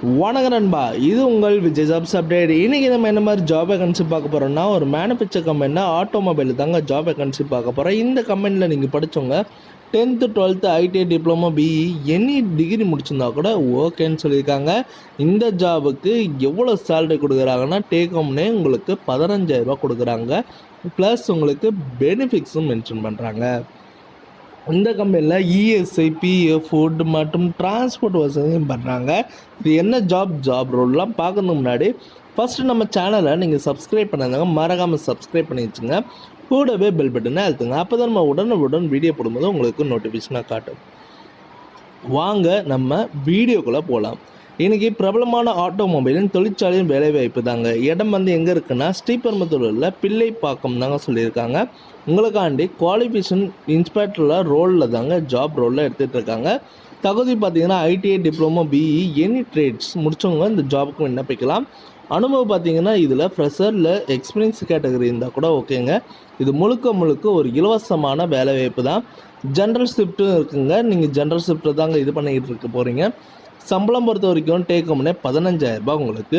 வணக்கம் நண்பா, இது உங்கள் விஜய் ஜாப்ஸ் அப்டேட். இன்றைக்கி நம்ம என்ன மாதிரி ஜாப் வேகன்சி பார்க்க போகிறோம்னா, ஒரு மேனுஃபேக்சர் கம்பெனினா ஆட்டோமொபைல் தாங்க ஜாப் வேகன்சி பார்க்க போகிறோம். இந்த கம்பெனியில் நீங்கள் படித்தவங்க 10th 12th ITI diploma BE any degree முடிச்சிருந்தா கூட ஓகேன்னு சொல்லியிருக்காங்க. இந்த ஜாபுக்கு எவ்வளோ சேலரி கொடுக்குறாங்கன்னா, டேக் ஹோம்னே உங்களுக்கு 15,000 ரூபா கொடுக்குறாங்க. ப்ளஸ் உங்களுக்கு பெனிஃபிட்ஸும் மென்ஷன் பண்ணுறாங்க. இந்த கம்பெனியில் இஎஸ்ஐ, பிஎஃப், ஃபுட் மற்றும் டிரான்ஸ்போர்ட் வசதியும் பண்ணுறாங்க. இது என்ன ஜாப் ரோல்லாம் பார்க்கறதுக்கு முன்னாடி ஃபஸ்ட்டு நம்ம சேனலை நீங்கள் சப்ஸ்கிரைப் பண்ணாதாங்க, மறக்காமல் சப்ஸ்கிரைப் பண்ணி வச்சுங்க. கூடவே பெல் பட்டனை அழுத்துங்க. அப்போ தான் நம்ம உடனுக்குடன் வீடியோ போடும்போது உங்களுக்கு நோட்டிஃபிகேஷனாக காட்டும். வாங்க நம்ம வீடியோக்குள்ளே போகலாம். இன்றைக்கி பிரபலமான ஆட்டோமொபைலின் தொழிற்சாலையின் வேலைவாய்ப்பு தாங்க. இடம் எங்கே இருக்குன்னா, ஸ்ரீபெரும்புதூரில் பிள்ளைப்பாக்கம் தாங்க சொல்லியிருக்காங்க. உங்களுக்காண்டி குவாலிஃபிகேஷன் இன்ஸ்பெக்டரில் ரோலில் தாங்க ஜாப் ரோலில் எடுத்துகிட்டு இருக்காங்க. தகுதி பார்த்திங்கன்னா ITI diploma BE any trades முடித்தவங்க இந்த ஜாபுக்கு விண்ணப்பிக்கலாம். அனுபவம் பார்த்திங்கன்னா இதில் ஃப்ரெஷரில் எக்ஸ்பீரியன்ஸ் கேட்டகரி இருந்தால் கூட ஓகேங்க. இது முழுக்க ஒரு இலவசமான வேலைவாய்ப்பு தான். ஜென்ரல் ஷிஃப்ட்டும் இருக்குங்க. நீங்கள் ஜென்ரல் ஷிஃப்ட்டு தாங்க இது பண்ணிக்கிட்டு இருக்க போகிறீங்க. சம்பளம் பொறுத்த வரைக்கும் டேக் ஹோம்னே 15,000 ரூபாய் உங்களுக்கு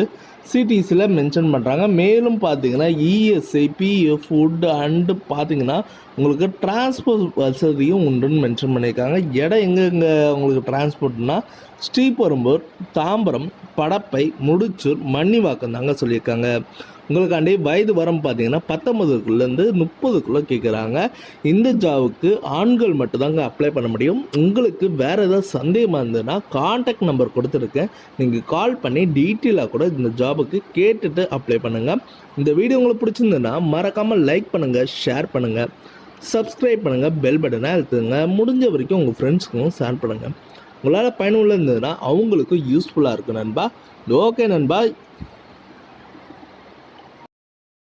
சிடிசியில் மென்ஷன் பண்ணுறாங்க. மேலும் பார்த்தீங்கன்னா இஎஸ்ஐ, பிஎஃப், ஃபுட் அண்டு பார்த்தீங்கன்னா உங்களுக்கு டிரான்ஸ்போர்ட் வசதியும் உண்டுன்னு மென்ஷன் பண்ணியிருக்காங்க. இடம் எங்கெங்கே உங்களுக்கு டிரான்ஸ்போர்ட்னா ஸ்ரீபெரும்பூர், தாம்பரம், படப்பை, முடிச்சூர், மன்னிவாக்கம் தாங்க சொல்லியிருக்காங்க. உங்களுக்காண்டி வயது வரம் பார்த்தீங்கன்னா 19லேருந்து 30க்குள்ளே கேட்குறாங்க. இந்த ஜாபுக்கு ஆண்கள் மட்டும்தாங்க அப்ளை பண்ண முடியும். உங்களுக்கு வேறு ஏதாவது சந்தேகமாக இருந்ததுன்னா கான்டாக்ட் நம்பர் கொடுத்துருக்கேன். நீங்கள் கால் பண்ணி டீட்டெயிலாக கூட இந்த ஜாபுக்கு கேட்டுட்டு அப்ளை பண்ணுங்கள். இந்த வீடியோ உங்களுக்கு பிடிச்சிருந்ததுன்னா மறக்காமல் லைக் பண்ணுங்கள், ஷேர் பண்ணுங்கள், சப்ஸ்கிரைப் பண்ணுங்கள், பெல் பட்டனை அழுத்துங்க. முடிஞ்ச வரைக்கும் உங்கள் ஃப்ரெண்ட்ஸுக்கும் ஷேர் பண்ணுங்கள். உங்களால் பயனுள்ள இருந்ததுன்னா அவங்களுக்கும் யூஸ்ஃபுல்லாக இருக்கும் நண்பா. ஓகே நண்பா.